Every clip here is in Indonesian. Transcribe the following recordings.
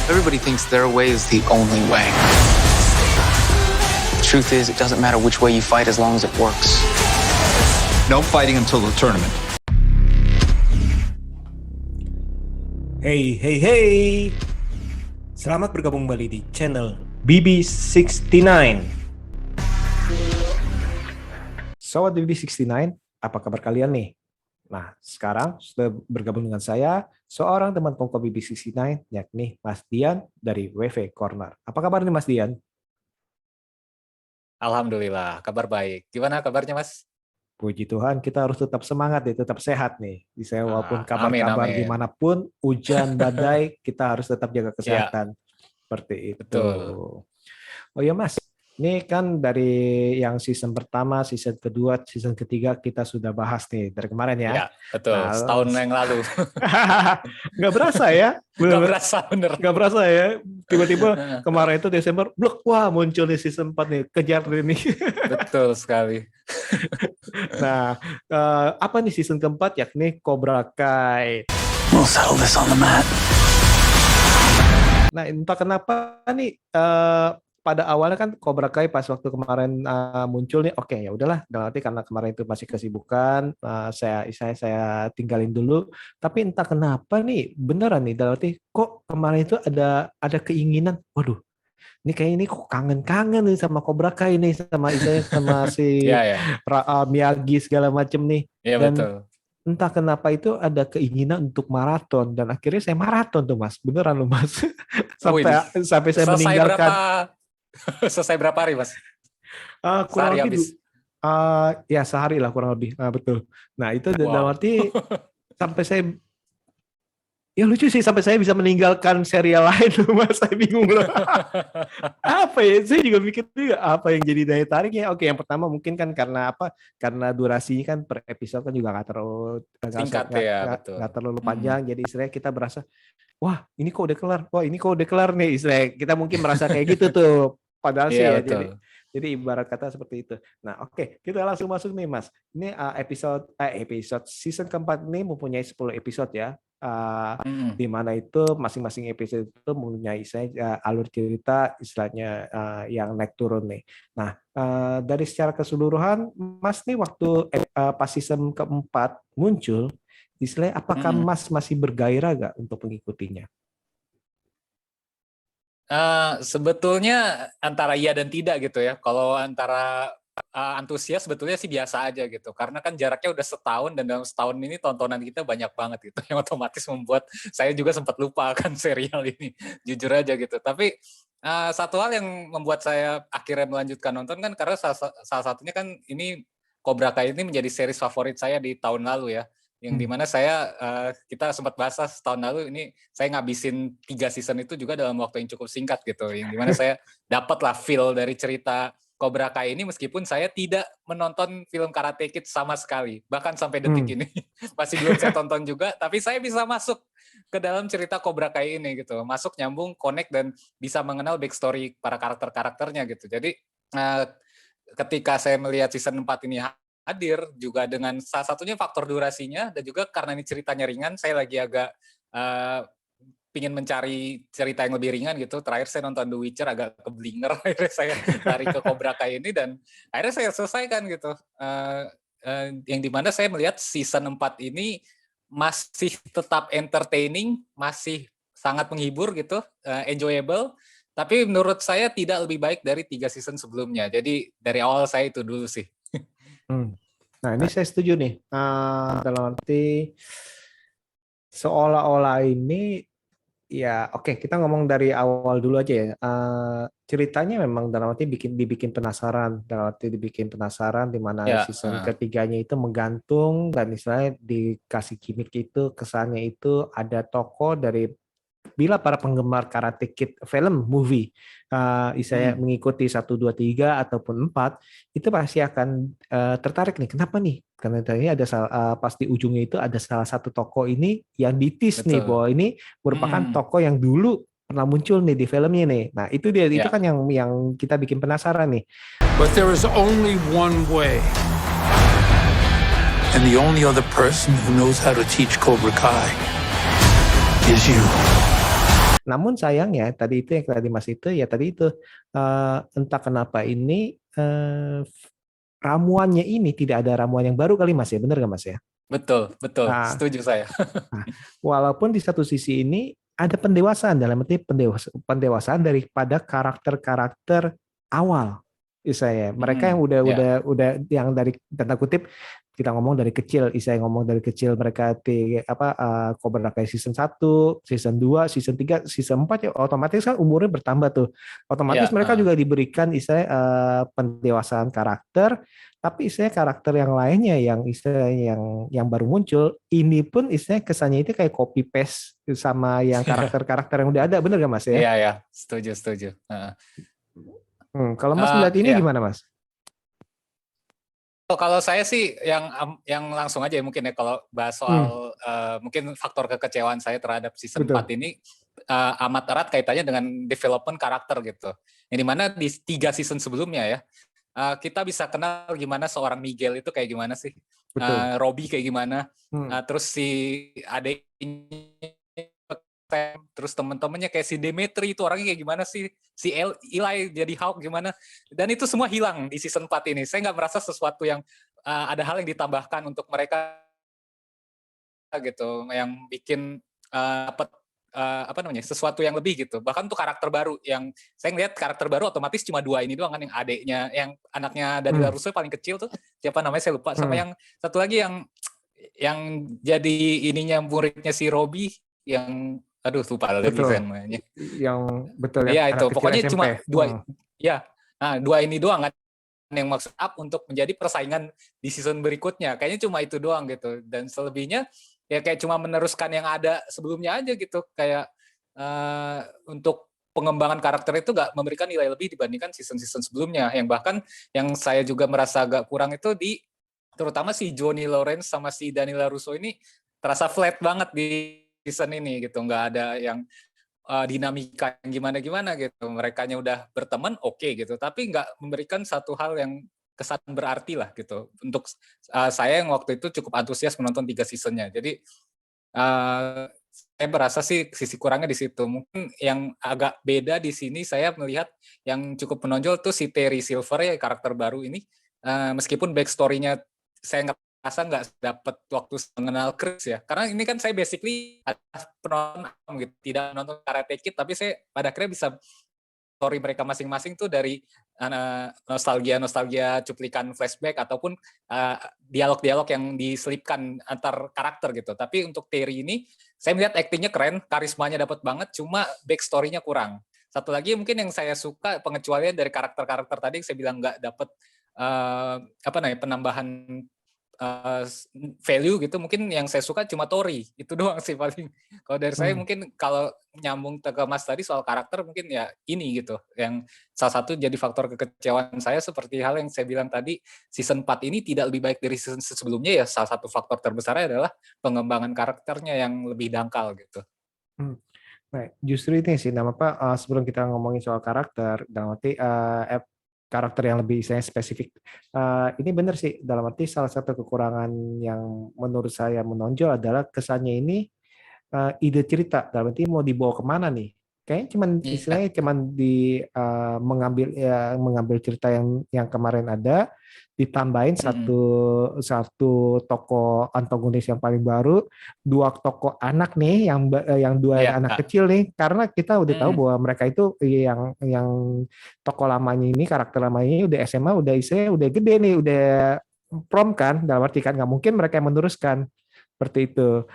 Everybody thinks their way is the only way. The truth is, it doesn't matter which way you fight as long as it works. No fighting until the tournament. Hey. Selamat bergabung kembali di channel BB69. Sobat BB69, apa kabar kalian nih? Nah, sekarang sudah bergabung dengan saya, seorang teman pokok BB69, yakni Mas Dian dari WV Corner. Apa kabar nih Mas Dian? Alhamdulillah, kabar baik. Gimana kabarnya Mas? Puji Tuhan, kita harus tetap semangat nih, tetap sehat nih. Saya walaupun kabar-kabar amin. dimanapun, hujan, badai, kita harus tetap jaga kesehatan. Seperti itu. Betul. Oh ya Mas, ini kan dari yang season pertama, season kedua, season ketiga kita sudah bahas nih dari kemarin ya. Ya, betul. Nah, setahun yang lalu. Nggak berasa ya? Bener. Nggak berasa ya? Tiba-tiba kemarin itu Desember, blok, wah muncul di season 4 nih, kejar ini. Betul sekali. Nah, apa nih season keempat, yakni Cobra Kai. We'll settle this on the mat. Nah, entah kenapa nih, pada awalnya kan Cobra Kai pas waktu kemarin muncul nih, oke ya udahlah, dalam arti karena kemarin itu masih kesibukan, saya tinggalin dulu. Tapi entah kenapa nih, beneran nih dalam arti kok kemarin itu ada keinginan, waduh, ini kayak ini kok kangen nih sama Cobra Kai nih, sama si Miyagi segala macem nih. Iya Dan betul. entah kenapa itu ada keinginan untuk maraton, dan akhirnya saya maraton tuh Mas, beneran loh Mas. sampai saya meninggalkan. Selesai berapa hari Mas? Kurang Sehari lebih habis. sehari lah kurang lebih. Betul. Nah itu dalam arti sampai saya, ya lucu sih, sampai saya bisa meninggalkan serial lain loh Mas. Saya bingung loh. Apa ya? Saya juga mikir juga apa yang jadi daya tariknya. Oke, yang pertama mungkin kan karena apa? Karena durasinya kan per episode kan juga nggak terlalu Singkat betul. Nggak terlalu panjang. Jadi istilahnya kita berasa, wah ini kok udah kelar. Wah ini kok udah kelar nih. Istilahnya kita mungkin merasa kayak gitu tuh. Padahal sih ya. Jadi ibarat kata seperti itu. Nah, oke, kita langsung masuk nih Mas. Ini episode season keempat ini mempunyai 10 episode ya. Di mana itu masing-masing episode itu mempunyai alur cerita istilahnya yang naik turun nih. Nah, dari secara keseluruhan Mas nih waktu pas season keempat muncul, istilahnya apakah Mas masih bergairah gak untuk mengikutinya? Sebetulnya antara iya dan tidak gitu ya. Kalau antara antusias sebetulnya sih biasa aja gitu. Karena kan jaraknya udah setahun, dan dalam setahun ini tontonan kita banyak banget gitu. Yang otomatis membuat saya juga sempat lupa akan serial ini. Jujur aja gitu. Tapi satu hal yang membuat saya akhirnya melanjutkan nonton kan karena salah satunya kan ini Cobra Kai ini menjadi series favorit saya di tahun lalu ya. Yang dimana kita sempat bahas setahun lalu ini saya ngabisin 3 season itu juga dalam waktu yang cukup singkat gitu. Yang dimana saya dapatlah feel dari cerita Cobra Kai ini meskipun saya tidak menonton film Karate Kid sama sekali. Bahkan sampai detik ini masih belum saya tonton juga. Tapi saya bisa masuk ke dalam cerita Cobra Kai ini gitu. Masuk, nyambung, connect, dan bisa mengenal backstory para karakter-karakternya gitu. Jadi ketika saya melihat season 4 ini hadir juga dengan salah satunya faktor durasinya, dan juga karena ini ceritanya ringan, saya lagi agak pingin mencari cerita yang lebih ringan gitu. Terakhir saya nonton The Witcher agak keblinger, akhirnya saya lari ke Cobra Kai ini dan akhirnya saya selesaikan gitu. Yang dimana saya melihat season 4 ini masih tetap entertaining, masih sangat menghibur gitu, enjoyable. Tapi menurut saya tidak lebih baik dari 3 season sebelumnya. Jadi dari awal saya itu dulu sih. Nah ini saya setuju nih, dalam arti seolah-olah ini ya oke, kita ngomong dari awal dulu aja ya. Ceritanya memang dalam arti dibikin penasaran, di mana season ketiganya itu menggantung, dan istilahnya dikasih gimmick itu, kesannya itu ada tokoh dari bila para penggemar Karate Kid film movie saya mengikuti 1, 2, 3 ataupun 4, itu pasti akan tertarik nih. Kenapa nih? Karena ini ada pas di ujungnya itu ada salah satu tokoh ini yang ditis nih bahwa ini merupakan tokoh yang dulu pernah muncul nih di filmnya nih. Nah itu dia, itu kan yang kita bikin penasaran nih. But there is only one way. And the only other person who knows how to teach Cobra Kai is you. Namun sayangnya tadi itu yang tadi Mas itu ya tadi itu entah kenapa ini ramuannya ini tidak ada ramuan yang baru kali Mas ya, benar nggak Mas ya? Betul, betul. Nah, Setuju saya. walaupun di satu sisi ini ada pendewasaan dalam arti pendewasaan daripada karakter-karakter awal. Saya mereka yang Ya. udah yang dari tanda kutip kita ngomong dari kecil, saya ngomong dari kecil mereka Cobra Kai season 1, season 2, season 3, season 4 ya otomatis kan umurnya bertambah tuh. Otomatis Ya, mereka juga diberikan pendewasaan karakter, tapi karakter yang lainnya yang baru muncul ini pun kesannya itu kayak copy paste sama yang karakter-karakter yang udah ada, bener gak Mas ya? Iya, ya, setuju, setuju. Kalau Mas melihat ini Ya. gimana Mas? Kalau saya sih yang langsung aja mungkin ya kalau bahas soal mungkin faktor kekecewaan saya terhadap season 4 ini amat erat kaitannya dengan development karakter gitu. Yang dimana di 3 season sebelumnya ya kita bisa kenal gimana seorang Miguel itu kayak gimana sih, Robbie kayak gimana, terus si adiknya, terus teman-temannya kayak si Demetri itu orangnya kayak gimana sih, si Eli jadi Hulk gimana, dan itu semua hilang di season 4 ini. Saya nggak merasa sesuatu yang ada hal yang ditambahkan untuk mereka gitu, yang bikin dapat sesuatu yang lebih gitu. Bahkan untuk karakter baru yang saya ngeliat karakter baru otomatis cuma 2 ini doang kan, yang adeknya, yang anaknya dari Russo paling kecil tuh siapa namanya saya lupa, sama yang satu lagi yang jadi ininya muridnya si Robbie yang lupa lagi saya namanya. Yang betul ya. Iya itu pokoknya SMP. Cuma 2 ya. Nah 2 ini doang kan yang maksud up untuk menjadi persaingan di season berikutnya. Kayaknya cuma itu doang gitu, dan selebihnya ya kayak cuma meneruskan yang ada sebelumnya aja gitu, kayak untuk pengembangan karakter itu nggak memberikan nilai lebih dibandingkan season-season sebelumnya, yang bahkan yang saya juga merasa agak kurang itu di terutama si Johnny Lawrence sama si Daniela Russo ini terasa flat banget di season ini gitu, nggak ada yang dinamika yang gimana-gimana gitu, merekanya udah berteman oke gitu, tapi nggak memberikan satu hal yang kesan berarti lah gitu untuk saya yang waktu itu cukup antusias menonton 3 seasonnya. Jadi saya merasa sih sisi kurangnya di situ. Mungkin yang agak beda di sini saya melihat yang cukup menonjol tuh si Terry Silver ya, karakter baru ini, meskipun backstory-nya saya ngerasa nggak dapat waktu mengenal Chris ya, karena ini kan saya basically penonton gitu, tidak nonton Karate Kid, tapi saya pada akhirnya bisa story mereka masing-masing tuh dari nostalgia cuplikan flashback ataupun dialog-dialog yang diselipkan antar karakter gitu. Tapi untuk Terry ini saya melihat aktingnya keren, karismanya dapat banget, cuma backstory-nya kurang. Satu lagi mungkin yang saya suka pengecualian dari karakter-karakter tadi yang saya bilang nggak dapat penambahan value gitu, mungkin yang saya suka cuma Tori itu doang sih paling. Kalau dari saya mungkin kalau nyambung ke Mas tadi soal karakter mungkin ya ini gitu yang salah satu jadi faktor kekecewaan saya, seperti hal yang saya bilang tadi, season 4 ini tidak lebih baik dari season sebelumnya ya, salah satu faktor terbesarnya adalah pengembangan karakternya yang lebih dangkal gitu. Nah, justru ini sih sebelum kita ngomongin soal karakter dalam arti karakter yang lebih spesifik. Ini benar sih, dalam arti salah satu kekurangan yang menurut saya menonjol adalah kesannya ini ide cerita, dalam arti mau dibawa kemana nih. Kayaknya istilahnya mengambil cerita yang kemarin ada, ditambahin satu tokoh antagonis yang paling baru, 2 tokoh anak nih yang 2 anak kecil nih, karena kita udah tahu bahwa mereka itu yang tokoh lamanya ini, karakter lamanya ini udah SMA, udah gede nih, udah prom kan, dalam arti kan nggak mungkin mereka yang meneruskan. Seperti itu.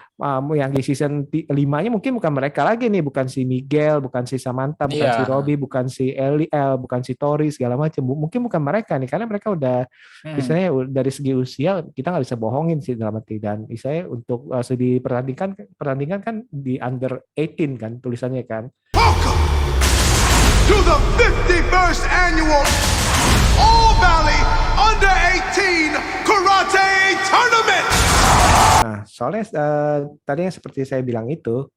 Yang di season 5-nya mungkin bukan mereka lagi nih, bukan si Miguel, bukan si Samantha, bukan si Robbie, bukan si Eli, bukan si Tori segala macam. Mungkin bukan mereka nih, karena mereka udah misalnya dari segi usia kita nggak bisa bohongin sih dalam arti, dan misalnya untuk segi pertandingan kan di under 18 kan tulisannya kan. Welcome to the 51st annual All Valley Under 18 Karate Tournament. Nah, soalnya tadi yang seperti saya bilang itu,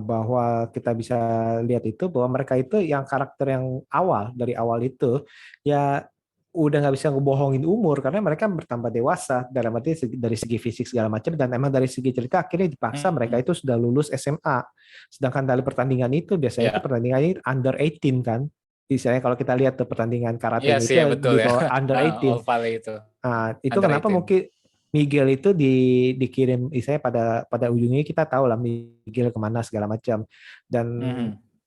bahwa kita bisa lihat itu bahwa mereka itu yang karakter yang awal, dari awal itu ya udah nggak bisa ngebohongin umur karena mereka bertambah dewasa dalam arti dari segi fisik segala macam, dan emang dari segi cerita akhirnya dipaksa mereka itu sudah lulus SMA. Sedangkan dari pertandingan itu biasanya itu pertandingannya under 18 kan. Misalnya kalau kita lihat tuh pertandingan karate Iya itu sih, ya betul di ya. bawah under 18. All Valley itu. Nah, itu Under kenapa 18. mungkin Miguel itu dikirim, misalnya pada ujungnya kita tahu lah Miguel kemana segala macam. Dan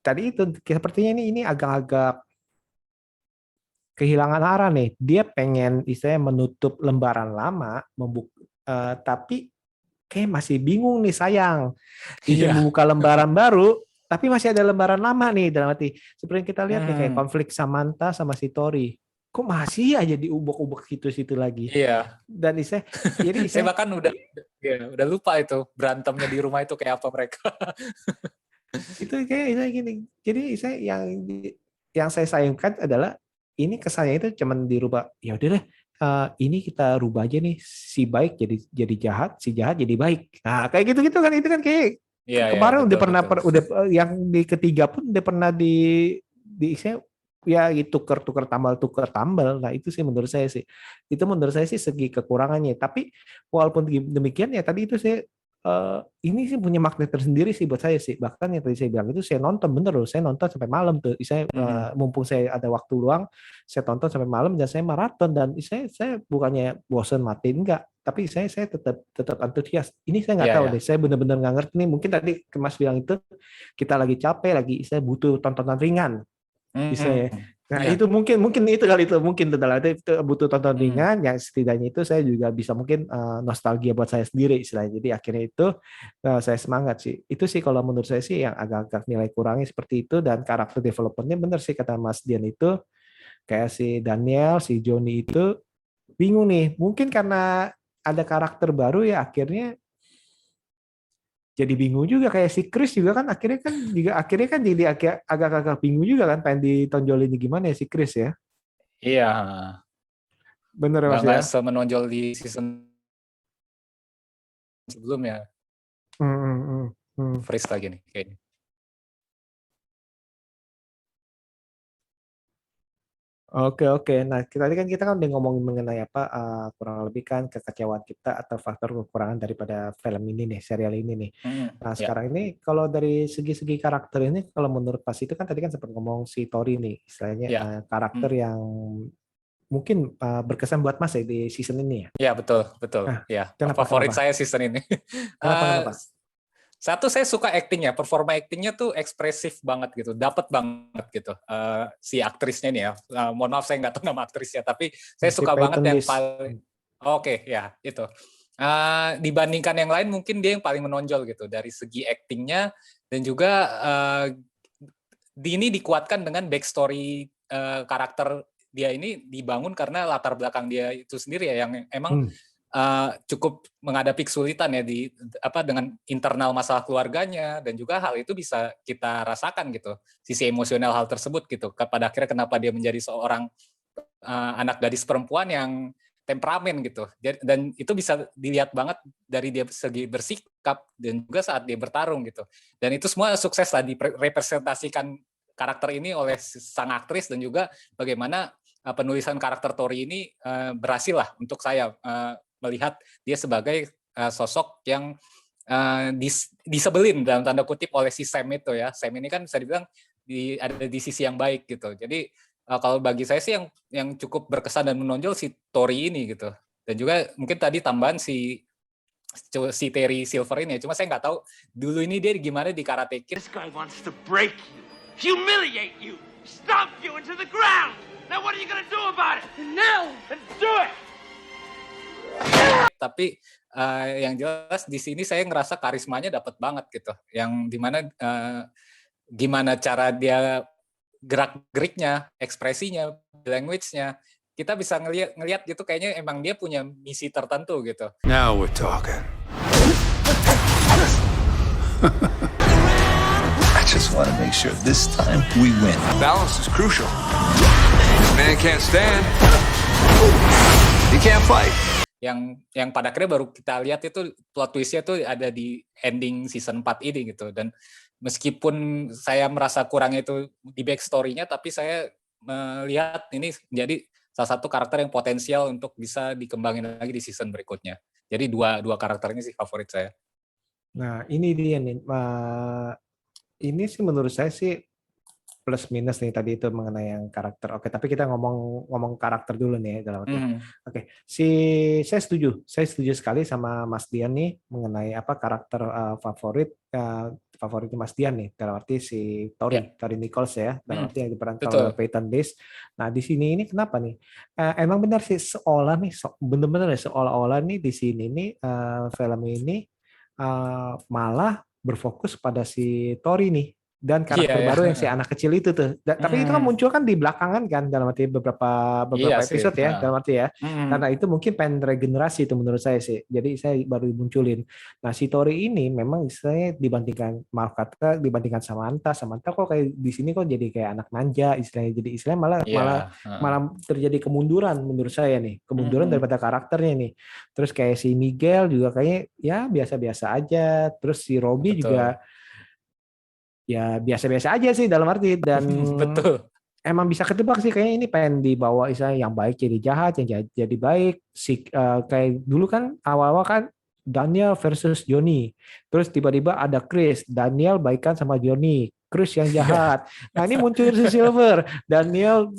tadi itu sepertinya ini agak-agak kehilangan arah nih. Dia pengen istilahnya menutup lembaran lama, tapi kayak masih bingung nih, sayang. Ingin membuka lembaran baru, tapi masih ada lembaran lama nih, dalam arti seperti yang kita lihat nih kayak konflik Samantha sama si Tori. Kok masih aja diubek-ubek situ-situ lagi. Iya. Dan jadi saya bahkan udah lupa itu berantemnya di rumah itu kayak apa mereka. Itu kayak gini. Jadi yang saya sayangkan adalah ini kesannya itu cuman dirubah. Ya udah deh, ini kita rubah aja nih, si baik jadi jahat, si jahat jadi baik. Nah, kayak gitu kan, itu kan kayak kemarin udah pernah yang di ketiga pun udah pernah di ya tukar tambal. Nah, itu sih menurut saya sih. Itu menurut saya sih segi kekurangannya. Tapi walaupun demikian ya tadi itu saya ini sih punya makna tersendiri sih buat saya sih. Bahkan yang tadi saya bilang itu saya nonton bener loh. Saya nonton sampai malam tuh. Saya mumpung saya ada waktu luang, saya tonton sampai malam dan saya maraton, dan saya bukannya bosan matiin enggak, tapi saya tetap antusias. Ini saya nggak tahu deh. Saya benar-benar nggak ngerti nih. Mungkin tadi Mas bilang itu kita lagi capek, saya butuh tontonan ringan. Nah, itu mungkin itu kali itu mungkin butuh tonton ringan yang setidaknya itu saya juga bisa mungkin nostalgia buat saya sendiri istilahnya. Jadi akhirnya itu saya semangat sih. Itu sih kalau menurut saya sih yang agak-agak nilai kurangnya seperti itu. Dan karakter development-nya benar sih kata Mas Dian itu, kayak si Daniel, si Johnny itu bingung nih. Mungkin karena ada karakter baru ya akhirnya jadi bingung juga, kayak si Chris juga kan akhirnya kan jadi agak-agak bingung juga kan, pengen ditonjolin gimana ya si Chris ya. Iya. Bener Mas ya. Nggak semenonjol di season sebelumnya. Freeze lagi nih kayaknya. Oke. Nah, tadi kan kita udah ngomongin mengenai apa kurang lebih kan kekecewaan kita atau faktor kekurangan daripada film ini nih, serial ini nih. Nah, sekarang ini kalau dari segi karakter ini, kalau menurut Pas itu kan tadi kan sempat ngomong si Tori nih, istilahnya karakter yang mungkin berkesan buat Mas ya di season ini ya. Iya, betul. Nah, Ya, favorit saya season ini. Kenapa? Satu, saya suka actingnya, performa actingnya tuh ekspresif banget gitu, dapet banget gitu. Si aktrisnya nih ya, mohon maaf saya nggak tahu nama aktrisnya, tapi saya suka banget yang paling, ya itu. Dibandingkan yang lain mungkin dia yang paling menonjol gitu dari segi actingnya, dan juga ini dikuatkan dengan backstory karakter dia ini dibangun karena latar belakang dia itu sendiri ya, yang emang cukup menghadapi kesulitan ya dengan internal masalah keluarganya, dan juga hal itu bisa kita rasakan gitu, sisi emosional hal tersebut gitu. Pada akhirnya kenapa dia menjadi seorang anak gadis perempuan yang temperamen gitu, dan itu bisa dilihat banget dari dia segi bersikap dan juga saat dia bertarung gitu. Dan itu semua sukses lah direpresentasikan karakter ini oleh sang aktris, dan juga bagaimana penulisan karakter Tori ini berhasil lah untuk saya melihat dia sebagai sosok yang disebelin dalam tanda kutip oleh si Sam itu ya. Sam ini kan bisa dibilang ada di sisi yang baik gitu. Jadi kalau bagi saya sih yang cukup berkesan dan menonjol si Tori ini gitu. Dan juga mungkin tadi tambahan si Terry Silver ini ya. Cuma saya nggak tahu dulu ini dia gimana di Karate Kid. This guy wants to break you, humiliate you, stomp you into the ground. Now what are you gonna do about it? Now, let's do it. Tapi yang jelas di sini saya ngerasa karismanya dapat banget gitu, yang dimana gimana cara dia gerak-geriknya, ekspresinya, language-nya, kita bisa ngelihat gitu, kayaknya emang dia punya misi tertentu gitu. Now we're talking. I just want to make sure this time we win. Balance is crucial. This man can't stand. He can't fight. Yang pada akhirnya baru kita lihat itu plot twist-nya tuh ada di ending season 4 ini gitu. Dan meskipun saya merasa kurang itu di backstory-nya, tapi saya melihat ini menjadi salah satu karakter yang potensial untuk bisa dikembangin lagi di season berikutnya. Jadi dua karakter ini sih favorit saya. Nah, ini dia nih. Ini sih menurut saya sih plus minus nih tadi itu mengenai yang karakter. Oke, tapi kita ngomong karakter dulu nih dalam arti. Oke, saya setuju sekali sama Mas Dian nih mengenai apa karakter favoritnya Mas Dian nih dalam arti si Tori Nichols ya, dalam arti yang diperankan oleh Peyton List. Nah di sini ini kenapa nih? Emang benar sih benar-benar seolah-olah nih di sini nih film ini malah berfokus pada si Tori nih. Dan karakter baru yang si anak kecil itu tuh. Tapi itu kan muncul kan di belakangan kan dalam arti beberapa episode ya dalam arti ya. Karena itu mungkin pengen regenerasi itu menurut saya sih. Jadi saya baru munculin. Nah si Tori ini memang istilahnya dibandingkan dibandingkan Samantha kok kayak di sini kok jadi kayak anak manja istilahnya. Jadi istilahnya malah terjadi kemunduran menurut saya nih. Kemunduran daripada karakternya nih. Terus kayak si Miguel juga kayaknya ya biasa-biasa aja. Terus si Robbie juga ya biasa-biasa aja sih dalam arti dan emang bisa ketebak sih kayaknya ini pengen dibawa istilahnya yang baik jadi jahat, yang jahat jadi baik. Kayak dulu kan awal-awal kan Daniel versus Johnny. Terus tiba-tiba ada Chris, Daniel baikan sama Johnny, Chris yang jahat. Nah ini muncul si Silver, Daniel,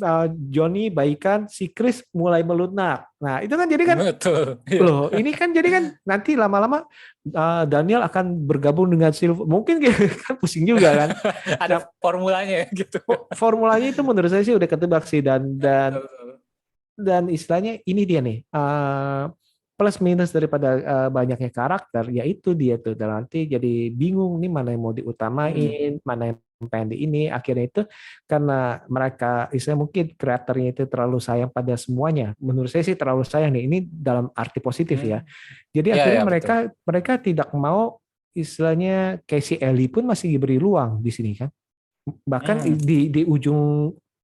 Johnny baikan, si Chris mulai melunak. Nah itu kan jadi kan, loh ini kan jadi kan nanti lama-lama Daniel akan bergabung dengan Silver. Mungkin kan pusing juga kan. Ada formulanya gitu. Formulanya itu menurut saya sih udah ketebak sih dan istilahnya ini dia nih. Plus minus daripada banyaknya karakter, yaitu dia tuh dalam nanti jadi bingung nih mana yang mau diutamain, mana yang pengen di ini. Akhirnya itu karena mereka istilahnya mungkin kreatornya itu terlalu sayang pada semuanya. Menurut saya sih terlalu sayang nih. Ini dalam arti positif ya. Jadi akhirnya mereka tidak mau istilahnya kayak si Ellie pun masih diberi ruang di sini kan. Bahkan di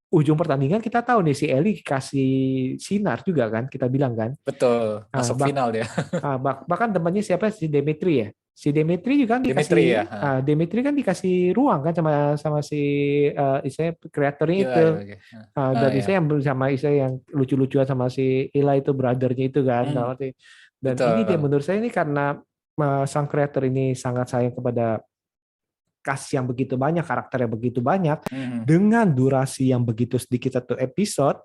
ujung pertandingan kita tahu nih si Ellie kasih sinar juga kan, kita bilang kan. Betul, masuk final dia. Bahkan temannya siapa si Demetri ya. Si Demetri juga kan dikasih Demetri kan dikasih ruang kan sama si istilahnya kreatornya itu. Dan istilahnya yang sama istilahnya yang lucu-lucuan sama si Ila itu brothernya itu kan. Dan ini dia menurut saya ini karena sang kreator ini sangat sayang kepada kasih yang begitu banyak, karakter yang begitu banyak, dengan durasi yang begitu sedikit satu episode,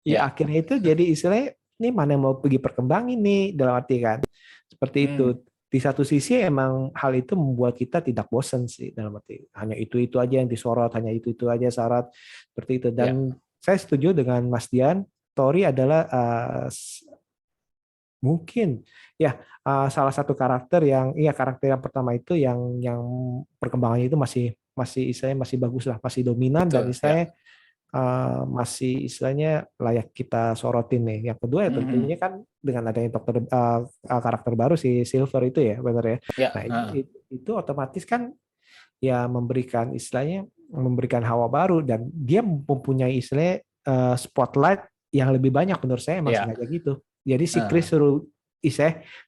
ya akhirnya itu jadi istilahnya, ini mana yang mau pergi perkembangin nih, dalam arti kan, seperti itu. Di satu sisi emang hal itu membuat kita tidak bosan sih, dalam arti, hanya itu-itu aja yang disorot, hanya itu-itu aja syarat, seperti itu. Dan saya setuju dengan Mas Dian, Tori adalah mungkin ya salah satu karakter yang karakter yang pertama itu yang perkembangannya itu masih istilahnya masih bagus lah, masih dominan. Betul, dan istilahnya masih istilahnya layak kita sorotin nih. Yang kedua ya tentunya kan dengan adanya karakter baru si Silver itu ya benar ya. Nah itu otomatis kan ya memberikan istilahnya memberikan hawa baru dan dia mempunyai istilahnya spotlight yang lebih banyak menurut saya emang sengaja gitu. Jadi si Chris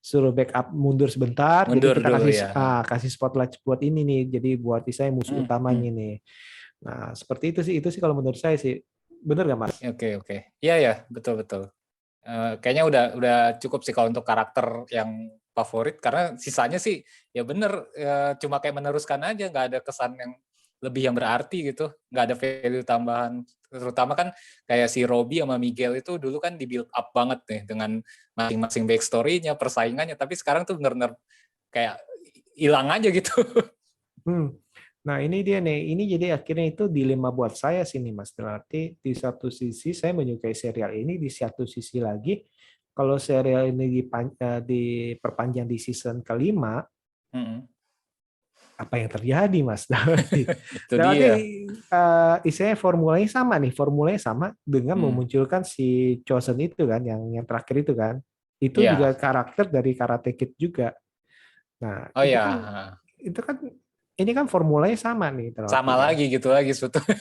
suruh backup mundur sebentar, jadi kita kasih spotlight buat ini nih, jadi buat Isai musuh utamanya nih. Nah seperti itu sih kalau menurut saya sih, benar nggak Mas? Oke, iya betul. Kayaknya udah cukup sih kalau untuk karakter yang favorit, karena sisanya sih ya bener cuma kayak meneruskan aja, nggak ada kesan yang lebih yang berarti gitu, nggak ada value tambahan. Terutama kan kayak si Robbie sama Miguel itu dulu kan di build up banget nih dengan masing-masing backstory-nya, persaingannya, tapi sekarang tuh bener-bener kayak hilang aja gitu. Nah ini dia nih, ini jadi akhirnya itu dilema buat saya sih nih Mas. Berarti di satu sisi saya menyukai serial ini, di satu sisi lagi kalau serial ini diperpanjang di season kelima, apa yang terjadi Mas? Istilahnya formulanya sama dengan memunculkan si Chosen itu kan, yang terakhir itu kan, itu juga karakter dari Karate Kid juga. Nah, itu kan ini kan formulanya sama nih. Sama lagi gitu lagi sebetulnya.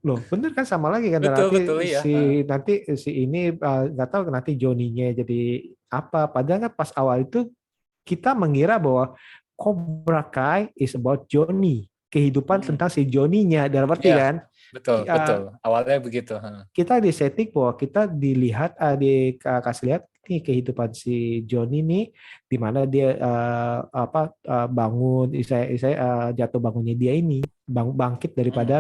Loh, bener kan sama lagi kan? Betul, nanti si ini nggak tahu nanti Johnny-nya jadi apa. Padahal kan pas awal itu kita mengira bahwa Cobra Kai is about Johnny, kehidupan tentang si Johnny-nya dalam arti kan. Betul, Ya, betul. Awalnya begitu. Heeh. kita disetting bahwa kita dilihat dikasih lihat nih kehidupan si Johnny nih di mana dia bangun saya jatuh bangunnya dia ini bangkit Hmm. daripada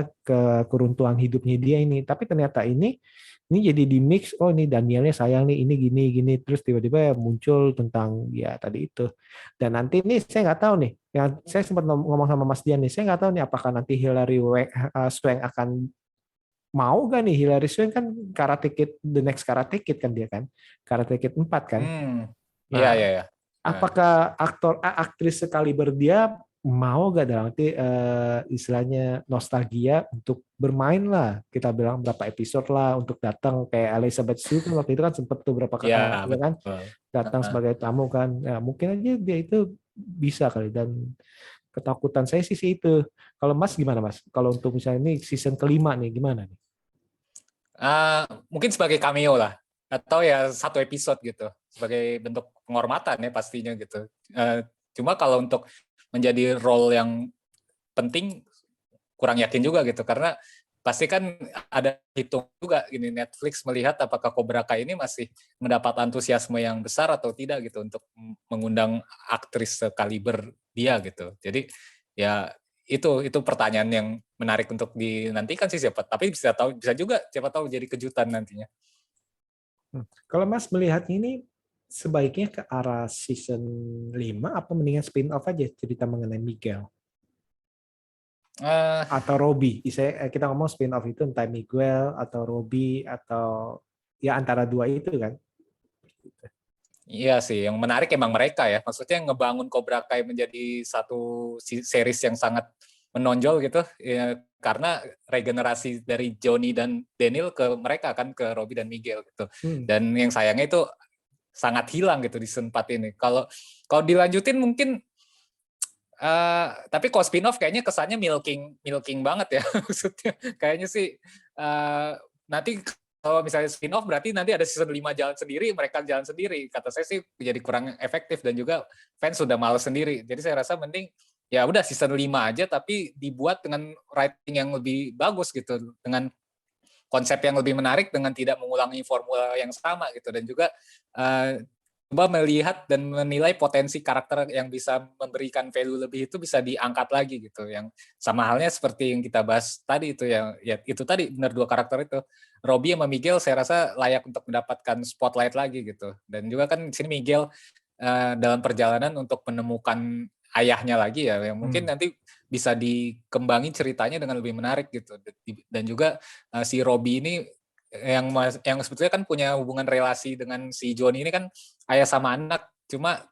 keruntuhan hidupnya dia ini, tapi ternyata ini jadi di mix, oh ini Danielnya sayang nih, ini gini gini, terus tiba-tiba muncul tentang ya tadi itu. Dan nanti nih saya nggak tahu nih, yang saya sempat ngomong sama Mas Dian nih, saya nggak tahu nih apakah nanti Swank akan mau gak nih. Hilary Swank kan Karate Kid, The Next Karate Kid kan dia kan, Karate Kid 4 kan. Iya, Nah, iya, iya. apakah aktris sekaliber dia mau gak dalam arti istilahnya nostalgia untuk bermain lah, kita bilang berapa episode lah untuk datang kayak Elizabeth Shue kan waktu itu kan sempet tuh berapa Iya, ya kan betul. datang Heeh. sebagai tamu kan. Ya, mungkin aja dia itu bisa kali, dan ketakutan saya sih itu. Kalau Mas gimana Mas? Kalau untuk misalnya ini season kelima nih gimana nih? Mungkin sebagai cameo lah, atau ya satu episode gitu, sebagai bentuk penghormatan ya pastinya gitu. Cuma kalau untuk menjadi role yang penting kurang yakin juga gitu, karena pasti kan ada hitung juga gini, Netflix melihat apakah Cobra Kai ini masih mendapat antusiasme yang besar atau tidak gitu untuk mengundang aktris sekaliber dia gitu. Jadi ya itu pertanyaan yang menarik untuk dinantikan sih, siapa, tapi bisa juga siapa tahu jadi kejutan nantinya. Kalau Mas melihat ini sebaiknya ke arah season 5 apa mendingan spin-off aja cerita mengenai Miguel Eh, atau Robby? Kita ngomong spin-off itu entah Miguel atau Robby atau ya antara dua itu kan. Iya sih, yang menarik emang mereka ya. Maksudnya ngebangun Cobra Kai menjadi satu series yang sangat menonjol gitu, ya, karena regenerasi dari Johnny dan Daniel ke mereka kan, ke Robby dan Miguel gitu. Hmm. Dan yang sayangnya itu sangat hilang gitu di season 4 ini. Kalau dilanjutin mungkin, tapi kalau spin-off kayaknya kesannya milking banget ya. Maksudnya kayaknya sih nanti kalau misalnya spin-off berarti nanti ada season 5 jalan sendiri, mereka jalan sendiri. Kata saya sih jadi kurang efektif dan juga fans sudah males sendiri. Jadi saya rasa mending ya udah season 5 aja tapi dibuat dengan writing yang lebih bagus gitu, dengan konsep yang lebih menarik, dengan tidak mengulangi formula yang sama gitu, dan juga coba melihat dan menilai potensi karakter yang bisa memberikan value lebih itu bisa diangkat lagi gitu. Yang sama halnya seperti yang kita bahas tadi itu, ya itu tadi benar, dua karakter itu Robby sama Miguel saya rasa layak untuk mendapatkan spotlight lagi gitu. Dan juga kan di sini Miguel dalam perjalanan untuk menemukan ayahnya lagi ya, yang mungkin nanti bisa dikembangin ceritanya dengan lebih menarik gitu. Dan juga si Robby ini yang sebetulnya kan punya hubungan relasi dengan si Johnny ini kan ayah sama anak, cuma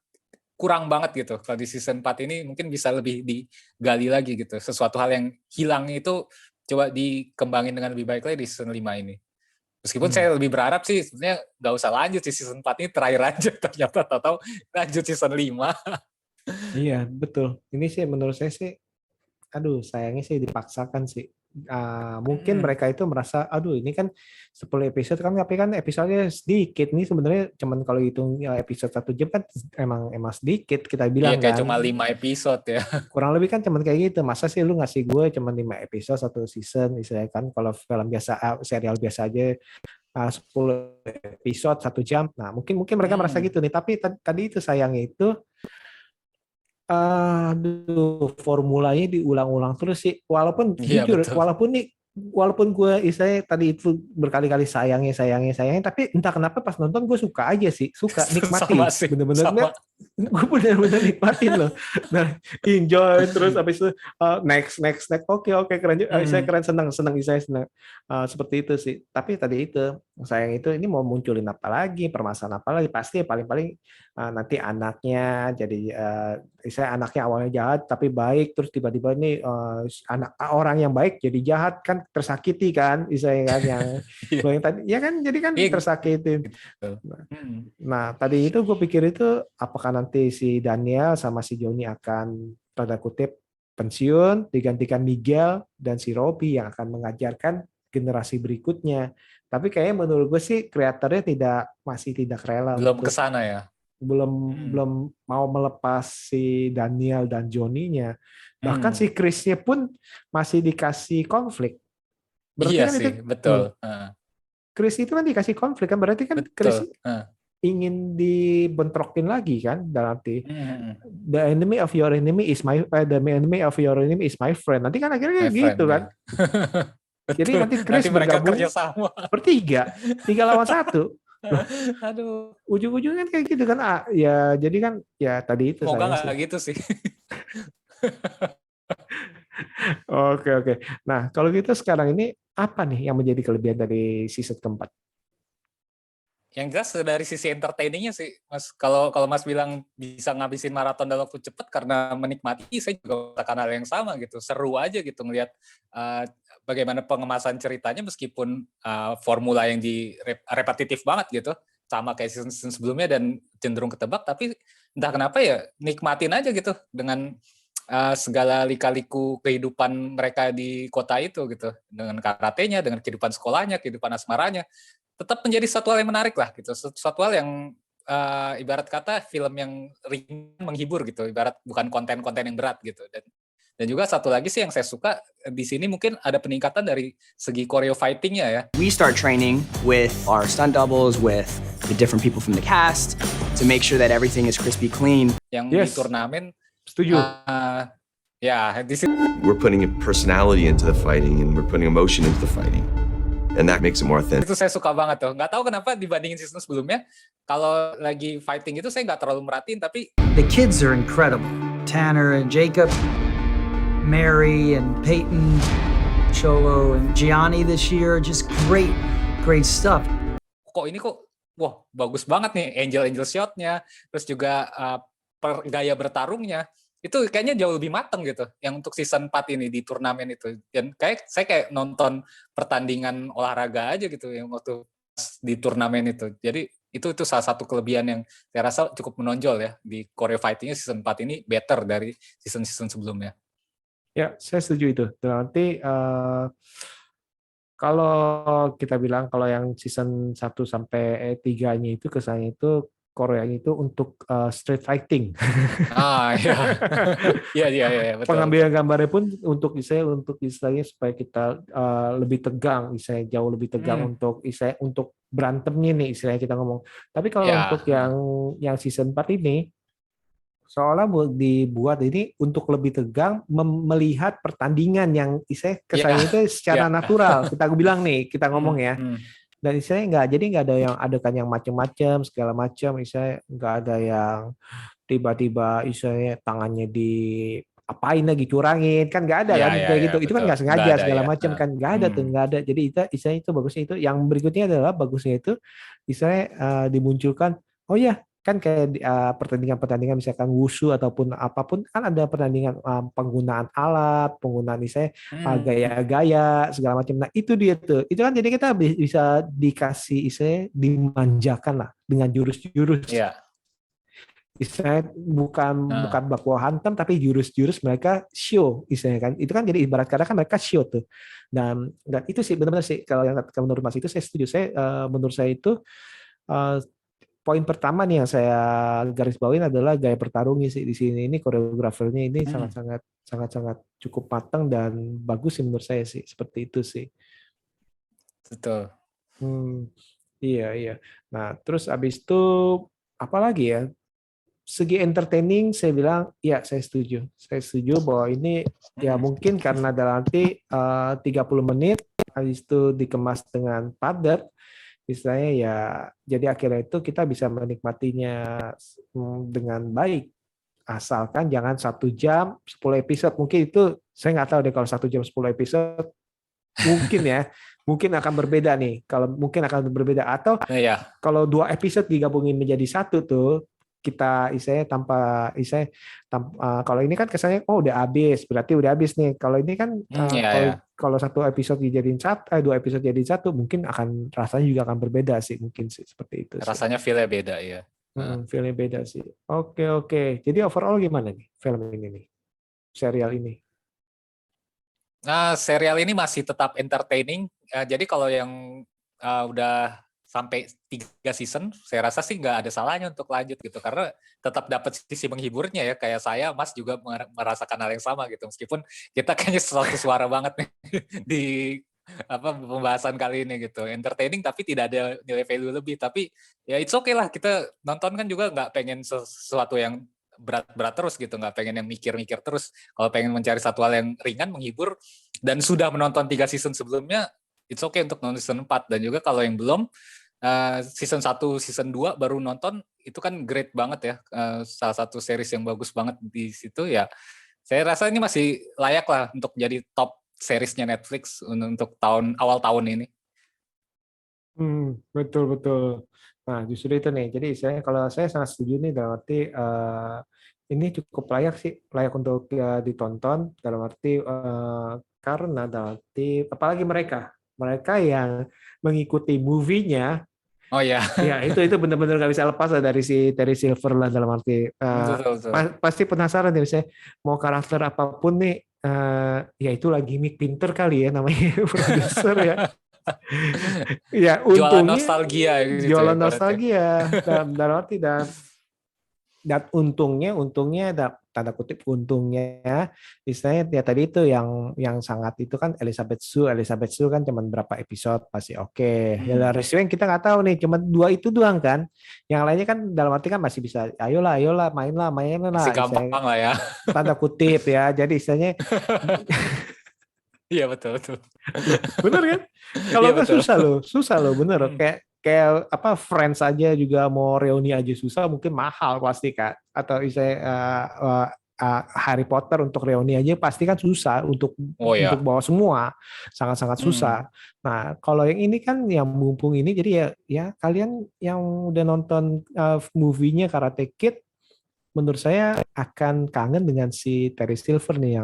kurang banget gitu. Kalau di season 4 ini mungkin bisa lebih digali lagi gitu. Sesuatu hal yang hilang itu coba dikembangin dengan lebih baik lagi di season 5 ini. Meskipun saya lebih berharap sih sebenarnya nggak usah lanjut di season 4 ini, terakhir aja, ternyata tahu lanjut season 5. Iya, betul. Ini sih menurut saya sih, aduh sayangnya sih dipaksakan sih. Mungkin mereka itu merasa, aduh ini kan 10 episode kan, tapi kan episodenya sedikit. Ini sebenarnya cuman kalau hitung episode 1 jam kan emang sedikit kita Iya, bilang kayak kan. cuma 5 episode ya. Kurang lebih kan cuman kayak gitu. Masa sih lu ngasih gue cuman 5 episode satu season, istilahnya kan kalau film biasa, serial biasa aja 10 episode 1 jam. Nah, mungkin mereka merasa gitu nih. Tapi tadi itu sayangnya itu, aduh, formulanya diulang-ulang terus sih. Walaupun Iya, jujur, betul. walaupun gue istilahnya tadi itu berkali-kali sayangnya, tapi entah kenapa pas nonton gue suka aja sih, suka nikmati, Sama sih, bener-bener gue bener-bener nikmatin loh. Nah, enjoy terus habis itu next, oke keren, saya keren, senang saya senang. Seperti itu sih. Tapi tadi itu sayang itu, ini mau munculin apa lagi, permasalahan apa lagi, pasti paling nanti anaknya jadi saya anaknya awalnya jahat tapi baik, terus tiba-tiba ini anak orang yang baik jadi jahat kan, tersakiti kan, istilahnya kan yang Iya. yang tadi ya kan, jadi kan Iya, tersakiti. Nah tadi itu gue pikir itu apakah nanti si Daniel sama si Johnny akan tanda kutip pensiun digantikan Miguel dan si Robby yang akan mengajarkan generasi berikutnya. Tapi kayaknya menurut gue sih kreatornya masih tidak rela belum untuk, ke sana ya. belum mau melepas si Daniel dan Johnny-nya. Bahkan si Chris-nya pun masih dikasih konflik. Berarti Iya kan itu sih, betul. Heeh, Chris itu kan dikasih konflik kan, berarti kan Chris betul. Heeh. ingin dibentrokin lagi kan, dalam arti Mhm. the enemy of your enemy is the enemy of your enemy is my friend. Nanti kan akhirnya My kayak friend gitu ya. kan. Jadi Betul. nanti Nanti Chris mereka kerja bergabung sama. bertiga, 3 lawan 1. Loh, Aduh, ujung-ujungnya kan kayak gitu kan. Ya jadi kan ya tadi itu semoga saya sih. nggak gitu sih. Oke, oke. Nah, kalau gitu sekarang ini apa nih yang menjadi kelebihan dari season keempat? Yang jelas dari sisi entertainingnya sih, Mas. Kalau Mas bilang bisa ngabisin maraton dalam waktu cepat karena menikmati, saya juga merasakan hal yang sama gitu. Seru aja gitu ngelihat bagaimana pengemasan ceritanya meskipun formula yang repetitif banget gitu, sama kayak season sebelumnya dan cenderung ketebak, tapi entah kenapa ya nikmatin aja gitu dengan segala lika-liku kehidupan mereka di kota itu gitu, dengan karatenya, dengan kehidupan sekolahnya, kehidupan asmaranya, tetap menjadi satu hal yang menarik lah gitu, satu hal yang ibarat kata film yang ringan menghibur gitu, ibarat bukan konten-konten yang berat gitu. Dan juga satu lagi sih yang saya suka di sini mungkin ada peningkatan dari segi choreo fighting-nya ya. We start training with our stunt doubles, with the different people from the cast to make sure that everything is crispy clean. Yang Yes. di turnamen Setuju. ya di sini We're putting a personality into the fighting and we're putting emotion into the fighting. And that makes it more authentic. itu saya suka banget tuh. Nggak tahu kenapa dibandingin season sebelumnya, kalau lagi fighting itu saya nggak terlalu merhatiin, tapi The kids are incredible. Tanner and Jacob, Mary and Peyton, Cholo and Gianni this year, just great stuff. kok ini kok wah bagus banget nih angel shot-nya, terus juga gaya bertarungnya itu kayaknya jauh lebih mateng gitu yang untuk season 4 ini di turnamen itu. Dan saya kayak nonton pertandingan olahraga aja gitu yang waktu di turnamen itu. Jadi itu salah satu kelebihan yang saya rasa cukup menonjol ya di choreo fighting-nya season 4 ini, better dari season sebelumnya. Ya, saya setuju itu. Nanti kalau kita bilang kalau yang season 1 sampai 3-nya itu kesannya itu Koreanya itu untuk street fighting. Iya. Iya, betul. Pengambilan gambarnya pun untuk istilahnya supaya kita lebih tegang, istilahnya jauh lebih tegang untuk berantemnya nih istilahnya kita ngomong. Tapi kalau untuk yang season 4 ini seolah dibuat ini untuk lebih tegang melihat pertandingan yang istilahnya kesannya itu secara natural. Kita bilang nih, kita ngomong ya. Dan istilahnya nggak ada yang adegan yang macam-macam segala macam, istilahnya nggak ada yang tiba-tiba istilahnya tangannya di apain lagi curangin, kan nggak ada kan kayak gitu. Itu kan nggak sengaja segala macam kan, nggak ada tuh, nggak ada. Jadi itu istilahnya itu bagusnya itu. Yang berikutnya adalah bagusnya itu istilahnya dimunculkan, oh ya kan kayak pertandingan misalkan wushu ataupun apapun kan ada pertandingan penggunaan alat, penggunaan misalnya gaya-gaya segala macam. Nah itu dia tuh, itu kan jadi kita bisa dikasih istilahnya dimanjakan lah dengan jurus-jurus. Istilahnya bukan baku hantam tapi jurus-jurus mereka show istilahnya kan. Itu kan jadi ibarat kata kan mereka show tuh. Dan itu sih benar-benar sih kalau yang menurut Mas itu saya setuju. Menurut saya itu poin pertama nih yang saya garis bawain adalah gaya bertarungnya sih di sini. Ini koreografernya ini sangat cukup matang dan bagus sih menurut saya sih, seperti itu sih. Betul. Iya. Nah, terus abis itu apa lagi ya? Segi entertaining saya bilang ya saya setuju. Saya setuju bahwa ini ya mungkin karena dalam nanti 30 menit habis itu dikemas dengan padat. Istilahnya ya, jadi akhirnya itu kita bisa menikmatinya dengan baik. Asalkan jangan 1 jam 10 episode. Mungkin itu saya nggak tahu deh kalau 1 jam 10 episode mungkin ya, mungkin akan berbeda nih. Mungkin akan berbeda atau kalau 2 episode digabungin menjadi 1 tuh kita istilahnya kalau ini kan kesannya udah habis, berarti udah habis nih. Kalau ini kan kalau 1 episode dijadiin 2 episode jadi 1 mungkin akan rasanya juga akan berbeda sih, mungkin sih seperti itu. Rasanya feel-nya beda ya. Feel-nya beda sih. Oke. Jadi overall gimana nih film ini nih? Serial ini? Nah, serial ini masih tetap entertaining. Jadi kalau yang udah sampai 3 season, saya rasa sih nggak ada salahnya untuk lanjut gitu, karena tetap dapat sisi menghiburnya ya. Kayak saya, Mas juga merasakan hal yang sama gitu, meskipun kita kayaknya satu suara banget nih di apa pembahasan kali ini gitu. Entertaining tapi tidak ada nilai value lebih. Tapi ya it's okay lah, kita nonton kan juga nggak pengen sesuatu yang berat-berat terus gitu, nggak pengen yang mikir-mikir terus. Kalau pengen mencari satu hal yang ringan, menghibur, dan sudah menonton 3 season sebelumnya, it's okay untuk nonton season 4. Dan juga kalau yang belum, season 1, season 2 baru nonton, itu kan great banget ya. Salah satu series yang bagus banget di situ ya. Saya rasa ini masih layak lah untuk jadi top seriesnya Netflix untuk awal tahun ini. Betul. Nah, justru itu nih. Jadi kalau saya sangat setuju nih, dalam arti ini cukup layak untuk ditonton, dalam arti karena dalam arti apalagi mereka yang mengikuti movie-nya. Oh ya. Ya itu benar-benar nggak bisa lepas lah dari si Terry Silver lah, dalam arti Betul. pasti penasaran nih, misalnya mau karakter apapun nih, ya itulah gimmick pinter kali ya namanya produser ya. Ya Jualan untungnya nostalgia gitu jualan ya, nostalgia dalam arti dan untungnya tanda kutip untungnya, istilahnya ya tadi itu yang sangat itu kan Elizabeth Shue kan cuma berapa episode masih oke. Ya Resident kita nggak tahu nih, cuma 2 itu doang kan, yang lainnya kan dalam arti kan masih bisa ayolah mainlah masih gampang lah ya, tanda kutip ya, jadi istilahnya iya betul bener kan, kalau iya, kan susah loh bener. Kayak apa Friends aja juga mau reuni aja susah, mungkin mahal pasti Kak, atau Harry Potter untuk reuni aja pasti kan susah untuk bawa semua, sangat-sangat susah. Nah kalau yang ini kan yang mumpung ini, jadi ya kalian yang udah nonton movie-nya Karate Kid, menurut saya akan kangen dengan si Terry Silver nih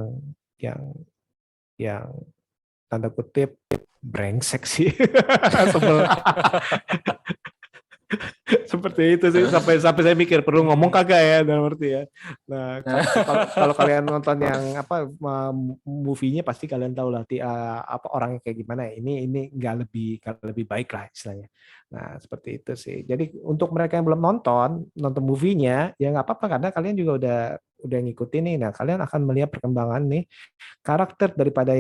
yang tanda kutip brengsek sih. Seperti itu sih, sampai saya mikir perlu ngomong kagak ya, dalam arti ya. Nah, kalau kalian nonton yang movie-nya pasti kalian tahu lah apa orangnya kayak gimana. Ini nggak lebih baik lah istilahnya. Nah, seperti itu sih. Jadi untuk mereka yang belum nonton movie-nya ya nggak apa-apa, karena kalian juga udah ngikutin nih. Nah, kalian akan melihat perkembangan nih karakter daripada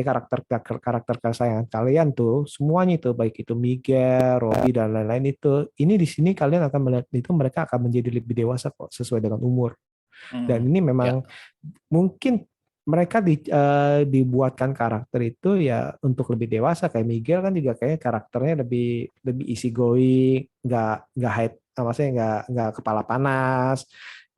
karakter kesayangan kalian tuh, semuanya itu, baik itu Miguel, Robbie dan lain-lain itu. Ini di sini kalian akan melihat itu mereka akan menjadi lebih dewasa kok, sesuai dengan umur. Dan ini memang mungkin mereka dibuatkan karakter itu ya untuk lebih dewasa. Kayak Miguel kan juga kayaknya karakternya lebih easy going, nggak hide, maksudnya nggak kepala panas.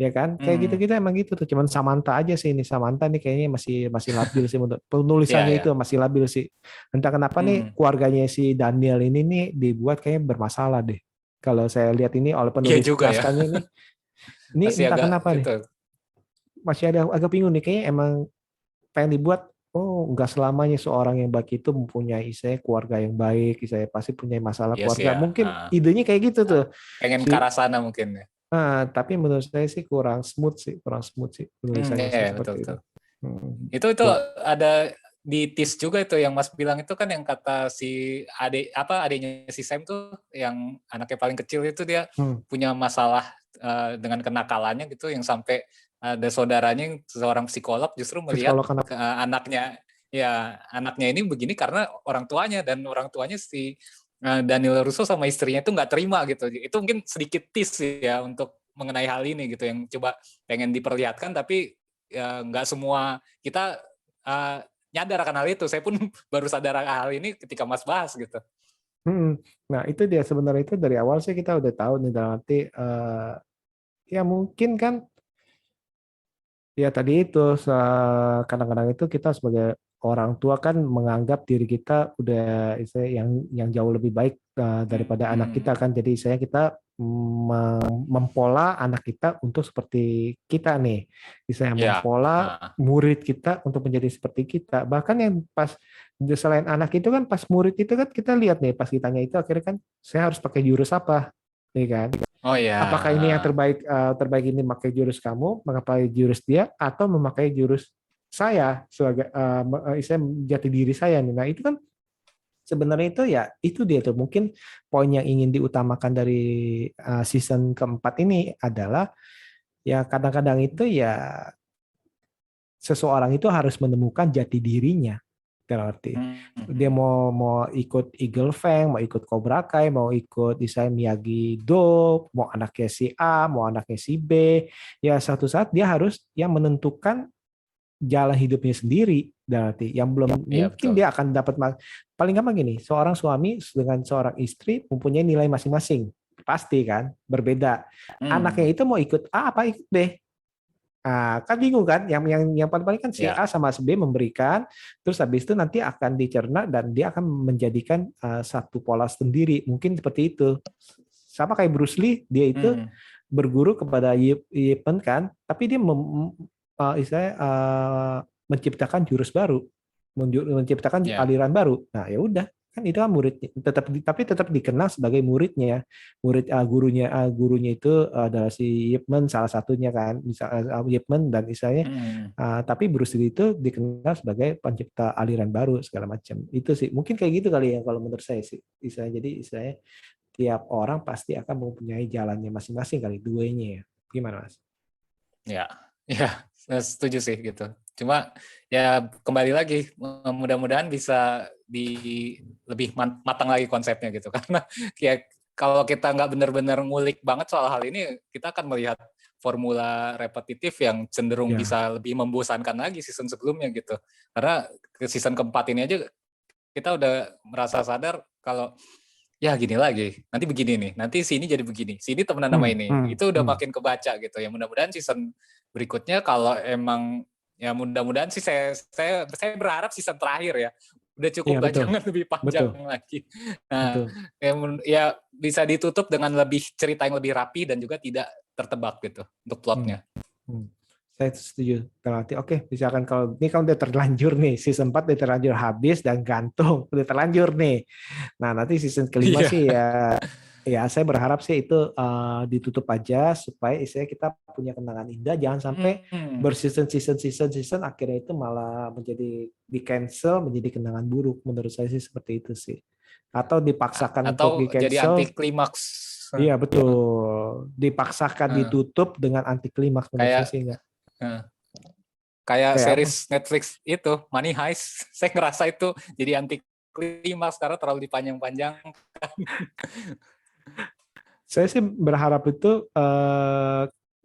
Ya kan, kayak gitu-gitu emang gitu tuh. Cuman Samantha aja sih, ini Samantha nih kayaknya masih labil sih, untuk penulisannya itu masih labil sih. Entah kenapa nih keluarganya si Daniel ini nih dibuat kayaknya bermasalah deh. Kalau saya lihat ini oleh penulis naskahnya ini entah kenapa nih. Masih agak bingung nih, kayaknya emang pengen dibuat nggak selamanya seorang yang baik itu mempunyai keluarga yang baik, pasti punya masalah keluarga. Mungkin idenya kayak gitu tuh. Pengen ke arah sana mungkin ya. Tapi menurut saya sih kurang smooth sih penulisannya. Betul. Itu ada di tease juga itu yang Mas bilang itu kan, yang kata si adiknya si Sam tuh yang anaknya paling kecil itu, dia punya masalah dengan kenakalannya gitu, yang sampai ada saudaranya yang seorang psikolog justru melihat anaknya ini begini karena orang tuanya, dan orang tuanya si Daniel Russo sama istrinya itu nggak terima gitu. Itu mungkin sedikit tease ya untuk mengenai hal ini gitu, yang coba pengen diperlihatkan, tapi ya nggak semua kita nyadar akan hal itu. Saya pun baru sadar hal ini ketika Mas bahas gitu. Nah itu dia, sebenarnya itu dari awal sih kita udah tahu nih, dalam arti ya mungkin kan ya tadi itu kadang-kadang itu kita sebagai orang tua kan menganggap diri kita udah yang jauh lebih baik daripada anak kita kan. Jadi kita mempola anak kita untuk seperti kita nih. Mempola murid kita untuk menjadi seperti kita. Bahkan yang pas selain anak itu kan, pas murid itu kan kita lihat nih, pas ditanya itu akhirnya kan, saya harus pakai jurus apa, nih kan? Oh iya. Apakah ini yang terbaik ini memakai jurus kamu, memakai jurus dia, atau memakai jurus saya sebagai jati diri saya nih. Nah itu kan sebenarnya itu dia tuh mungkin poin yang ingin diutamakan dari season keempat ini adalah ya kadang-kadang itu ya seseorang itu harus menemukan jati dirinya, dalam arti Hmm. dia mau ikut Eagle Fang, mau ikut Cobra Kai, mau ikut misalnya Miyagi-Do, mau anaknya si A, mau anaknya si B, ya satu saat dia harus yang menentukan jalan hidupnya sendiri. Dan arti yang belum Iya, mungkin betul. dia akan dapat paling gampang gini, seorang suami dengan seorang istri mempunyai nilai masing-masing, pasti kan berbeda. Anaknya itu mau ikut A apa ikut B? Nah, kan bingung kan? Yang paling kan si Ya. A sama si B memberikan, terus habis itu nanti akan dicerna dan dia akan menjadikan satu pola sendiri. Mungkin seperti itu. Sama kayak Bruce Lee, dia itu Hmm. berguru kepada Yip Man kan, tapi dia istilahnya, menciptakan jurus baru, menciptakan Ya. aliran baru. Nah, ya udah kan itu kan muridnya, tapi tetap dikenal sebagai muridnya ya. Murid gurunya itu adalah si Yip Man salah satunya kan, misalnya Yip Man dan istilahnya, Hmm. tapi Bruce Lee itu dikenal sebagai pencipta aliran baru segala macam. Itu sih mungkin kayak gitu kali ya kalau menurut saya sih. Istilahnya, jadi istilahnya tiap orang pasti akan mempunyai jalannya masing-masing kali, duanya ya. Gimana Mas? Ya, ya, saya setuju sih gitu. Cuma ya kembali lagi, mudah-mudahan bisa lebih matang lagi konsepnya gitu. Karena kayak kalau kita nggak benar-benar ngulik banget soal hal ini, kita akan melihat formula repetitif yang cenderung Ya. bisa lebih membosankan lagi season sebelumnya gitu. Karena ke season keempat ini aja kita udah merasa sadar kalau ya gini lagi, nanti begini nih, nanti sini jadi begini, sini temenan sama ini, itu udah makin kebaca gitu ya. Mudah-mudahan season berikutnya kalau emang ya mudah-mudahan sih saya berharap season terakhir ya udah cukup Iya, lah, betul. jangan lebih panjang Betul. lagi. Nah, Betul. ya bisa ditutup dengan lebih cerita yang lebih rapi dan juga tidak tertebak gitu untuk plotnya. Saya setuju. Berarti oke, misalkan kalau ini kan udah terlanjur nih, season 4 udah terlanjur habis dan gantung, udah terlanjur nih. Nah, nanti season kelima Iya. sih ya saya berharap sih itu ditutup aja supaya istilahnya kita punya kenangan indah, jangan sampai season akhirnya itu malah menjadi di cancel, menjadi kenangan buruk. Menurut saya sih seperti itu sih. Atau dipaksakan untuk di Atau jadi cancel. anti klimaks. Iya betul. Dipaksakan ditutup dengan anti klimaks, menurut saya sih enggak. Kayak Kayak series Netflix itu Money Heist, saya ngerasa itu jadi anti klimaks karena terlalu dipanjang-panjangkan. Saya sih berharap itu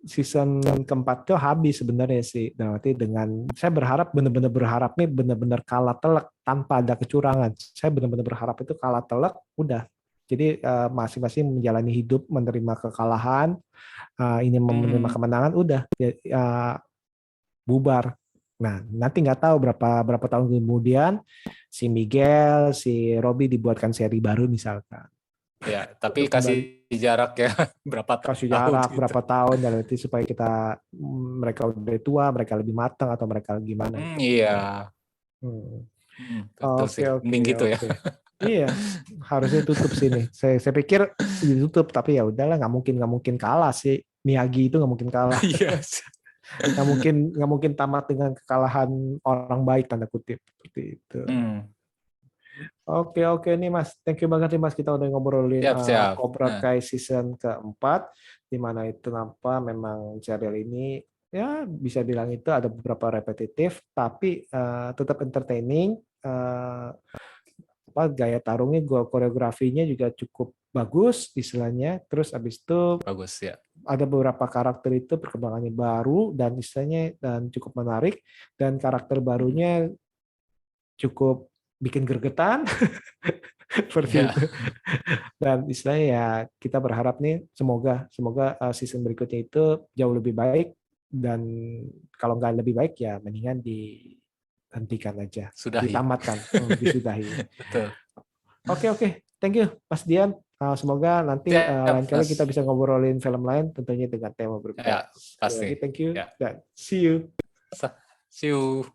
season keempat itu habis sebenarnya sih. Berarti dengan saya berharap benar-benar berharap nih benar-benar kalah telak tanpa ada kecurangan. Saya benar-benar berharap itu kalah telak, udah. Jadi masing-masing menjalani hidup menerima kekalahan, ini menerima kemenangan, udah bubar. Nah, nanti nggak tahu berapa tahun kemudian si Miguel, si Robby dibuatkan seri baru misalkan. Ya, tapi kasih jarak ya berapa tahun. Kasih jarak gitu. Berapa tahun dan nanti supaya mereka udah tua, mereka lebih matang atau mereka gimana. Iya. Betul sih. Mending gitu ya. Iya, harusnya tutup sini. Saya pikir ditutup, tapi ya udahlah, nggak mungkin kalah sih. Miyagi itu nggak mungkin kalah. Iya. nggak mungkin tamat dengan kekalahan orang baik tanda kutip seperti itu. Oke nih Mas, thank you banget nih Mas, kita udah ngobrolin Cobra Kai season keempat, di mana itu nampak memang serial ini ya bisa bilang itu ada beberapa repetitif, tapi tetap entertaining. Gaya tarungnya, koreografinya juga cukup bagus istilahnya. Terus habis itu bagus ya. Ada beberapa karakter itu perkembangannya baru dan istilahnya dan cukup menarik, dan karakter barunya cukup bikin gregetan seperti itu. Dan istilahnya ya kita berharap nih semoga season berikutnya itu jauh lebih baik, dan kalau nggak lebih baik ya mendingan dihentikan aja, ditamatkan, disudahi. Betul. Oke. Thank you Mas Dian. Semoga nanti lain kali kita bisa ngobrolin film lain tentunya dengan tema berbeda. Ya, pasti. Thank you dan see you. See you.